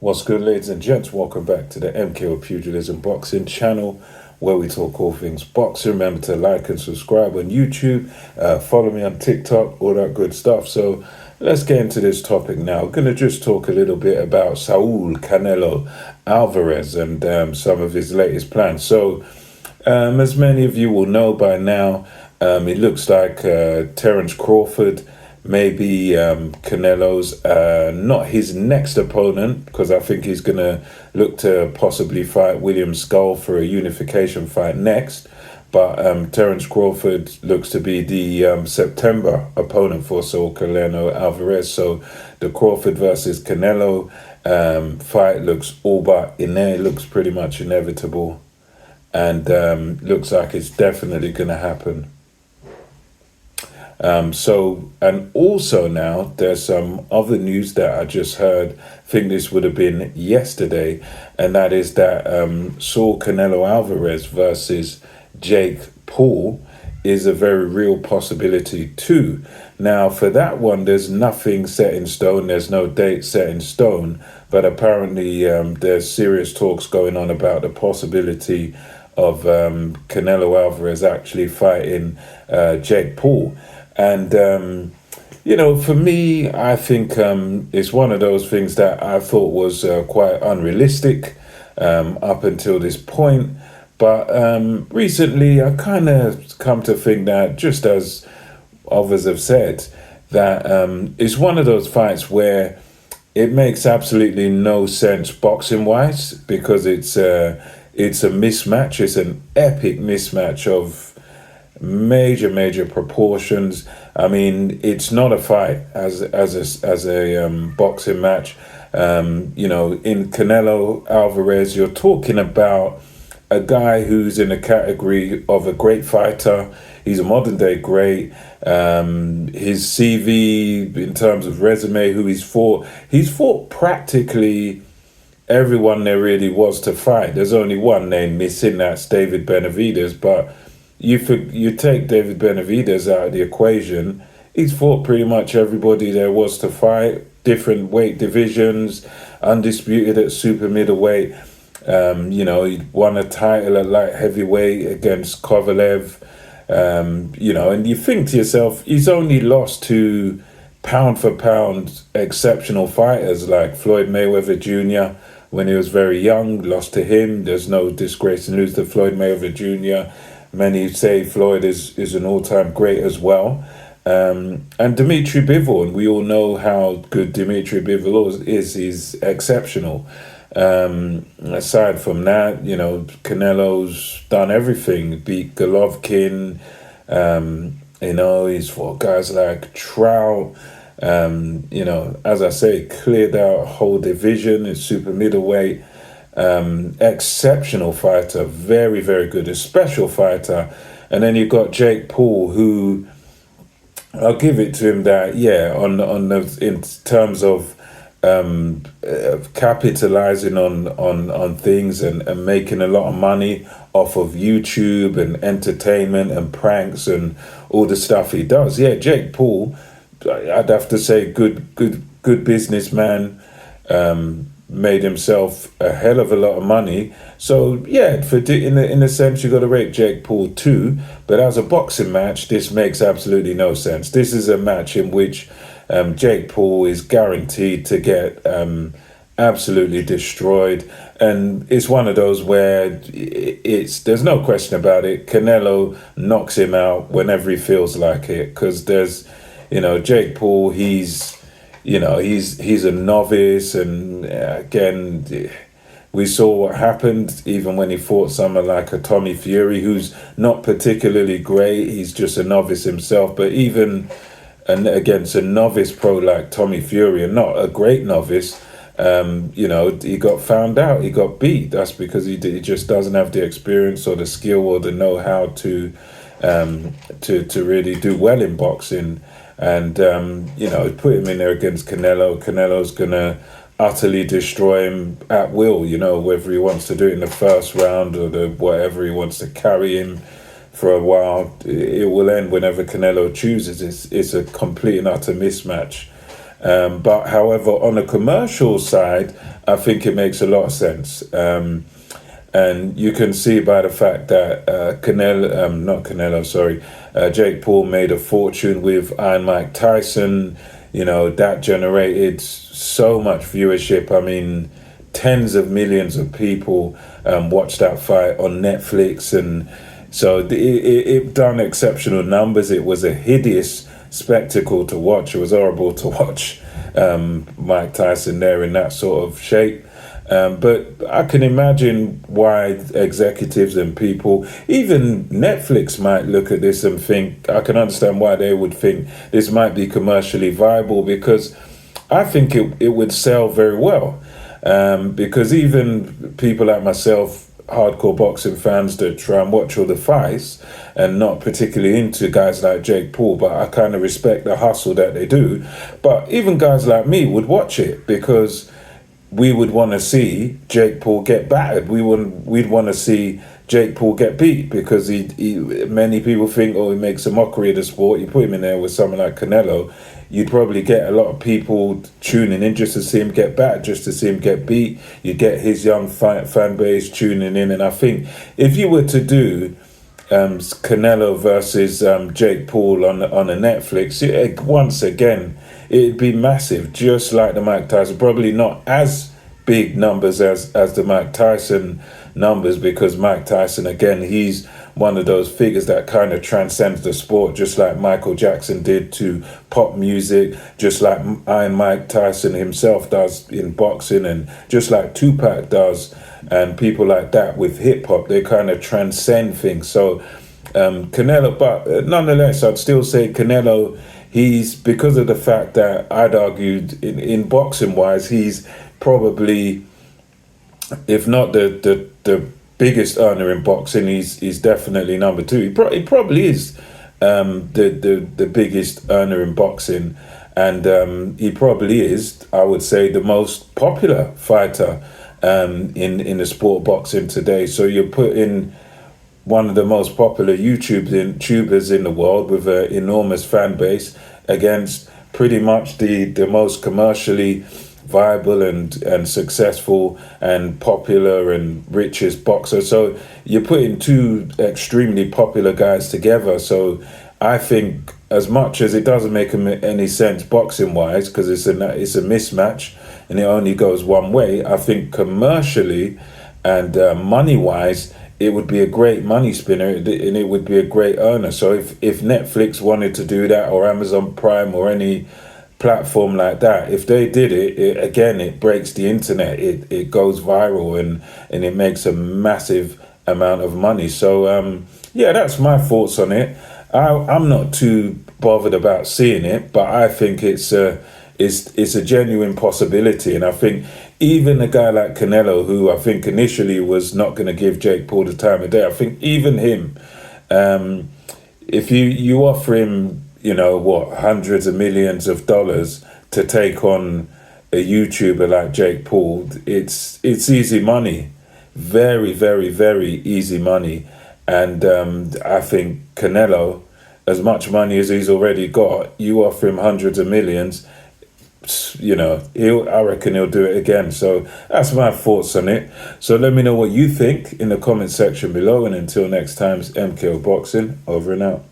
What's good, ladies and gents? Welcome back to the MKO Pugilism Boxing channel, where we talk all things boxing. Remember to like and subscribe on YouTube, follow me on TikTok, all that good stuff. So let's get into this topic now. I'm going to just talk a little bit about Saul Canelo Alvarez and some of his latest plans. So as many of you will know by now, it looks like Terence Crawford maybe Canelo's not his next opponent, because I think he's going to look to possibly fight William Skull for a unification fight next. But Terence Crawford looks to be the September opponent for Saul Canelo Alvarez. So the Crawford versus Canelo fight looks all but in there. It looks pretty much inevitable, and looks like it's definitely going to happen. And also now there's some other news that I just heard. I think this would have been yesterday, and that is that Saul Canelo Alvarez versus Jake Paul is a very real possibility too. Now, for that one, there's nothing set in stone. There's no date set in stone, but apparently there's serious talks going on about the possibility of Canelo Alvarez actually fighting Jake Paul. And, for me, I think it's one of those things that I thought was quite unrealistic up until this point. But recently, I kind of come to think that, just as others have said, that it's one of those fights where it makes absolutely no sense boxing-wise, because it's a mismatch. It's an epic mismatch of major proportions. I mean, it's not a fight as a boxing match. In Canelo Alvarez, you're talking about a guy who's in the category of a great fighter. He's a modern day great. His CV in terms of resume, who he's fought practically everyone there really was to fight. There's only one name missing, that's David Benavidez, but you take David Benavidez out of the equation, he's fought pretty much everybody there was to fight, different weight divisions, undisputed at super middleweight. He won a title at light heavyweight against Kovalev. And you think to yourself, he's only lost to pound for pound exceptional fighters like Floyd Mayweather Jr. when he was very young, lost to him. There's no disgrace in losing to Floyd Mayweather Jr. Many say Floyd is an all-time great as well. And Dimitri Bivol, and we all know how good Dimitri Bivol is. He's exceptional. Aside from that, Canelo's done everything. Beat Golovkin. He's fought guys like Trout. As I say, cleared out a whole division in super middleweight. Exceptional fighter, very good, a special fighter. And then you've got Jake Paul, who I'll give it to him that in terms of capitalizing on things and making a lot of money off of YouTube and entertainment and pranks and all the stuff he does. Jake Paul, I'd have to say good businessman. Made himself a hell of a lot of money. So in a sense, you got to rate Jake Paul too. But as a boxing match, this makes absolutely no sense. This is a match in which Jake Paul is guaranteed to get absolutely destroyed, and it's one of those where there's no question about it. Canelo knocks him out whenever he feels like it, because there's Jake Paul, he's a novice, and again, we saw what happened even when he fought someone like a Tommy Fury, who's not particularly great. He's just a novice himself, but even against a novice pro like Tommy Fury, and not a great novice, he got found out, he got beat. That's because he just doesn't have the experience or the skill or the know-how to really do well in boxing. And, put him in there against Canelo. Canelo's going to utterly destroy him at will, whether he wants to do it in the first round or whatever he wants to carry him for a while. It will end whenever Canelo chooses. It's a complete and utter mismatch. But however, on the commercial side, I think it makes a lot of sense. And you can see by the fact that not Canelo, sorry, Jake Paul made a fortune with Iron Mike Tyson. You know, that generated so much viewership. I mean, tens of millions of people watched that fight on Netflix. And so it done exceptional numbers. It was a hideous spectacle to watch. It was horrible to watch Mike Tyson there in that sort of shape. But I can imagine why executives and people, even Netflix, might look at this and think, I can understand why they would think this might be commercially viable, because I think it would sell very well. Because even people like myself, hardcore boxing fans that try and watch all the fights and not particularly into guys like Jake Paul, but I kind of respect the hustle that they do. But even guys like me would watch it because we would want to see Jake Paul get battered. We'd want to see Jake Paul get beat, because many people think, oh, he makes a mockery of the sport. You put him in there with someone like Canelo, you'd probably get a lot of people tuning in just to see him get battered, just to see him get beat. You'd get his young fan base tuning in. And I think if you were to do Canelo versus Jake Paul on a Netflix, once again, it'd be massive, just like the Mike Tyson. Probably not as big numbers as the Mike Tyson numbers, because Mike Tyson, again, he's one of those figures that kind of transcends the sport, just like Michael Jackson did to pop music, just like Iron Mike Tyson himself does in boxing, and just like Tupac does, and people like that with hip hop. They kind of transcend things. So Canelo, but nonetheless, I'd still say Canelo, he's, because of the fact that I'd argued in boxing wise, he's probably, if not the biggest earner in boxing, he's definitely number two. He probably is the biggest earner in boxing, and he probably is, I would say, the most popular fighter in the sport of boxing today. So you put in one of the most popular YouTubers in the world with an enormous fan base against pretty much the most commercially viable and successful and popular and richest boxer. So you're putting two extremely popular guys together. So I think, as much as it doesn't make any sense boxing wise, because it's a mismatch and it only goes one way, I think commercially and money wise, it would be a great money spinner, and it would be a great earner. So if Netflix wanted to do that, or Amazon Prime, or any platform like that, if they did it breaks the internet. It goes viral, and it makes a massive amount of money. So yeah, that's my thoughts on it. I'm not too bothered about seeing it, but I think it's a genuine possibility. And I think even a guy like Canelo, who I think initially was not going to give Jake Paul the time of day, I think even him, if you offer him, hundreds of millions of dollars to take on a YouTuber like Jake Paul, it's easy money, very, very, very easy money. And I think Canelo, as much money as he's already got, you offer him hundreds of millions, I reckon he'll do it again. So that's my thoughts on it. So let me know what you think in the comment section below. And until next time, it's MKO Boxing, over and out.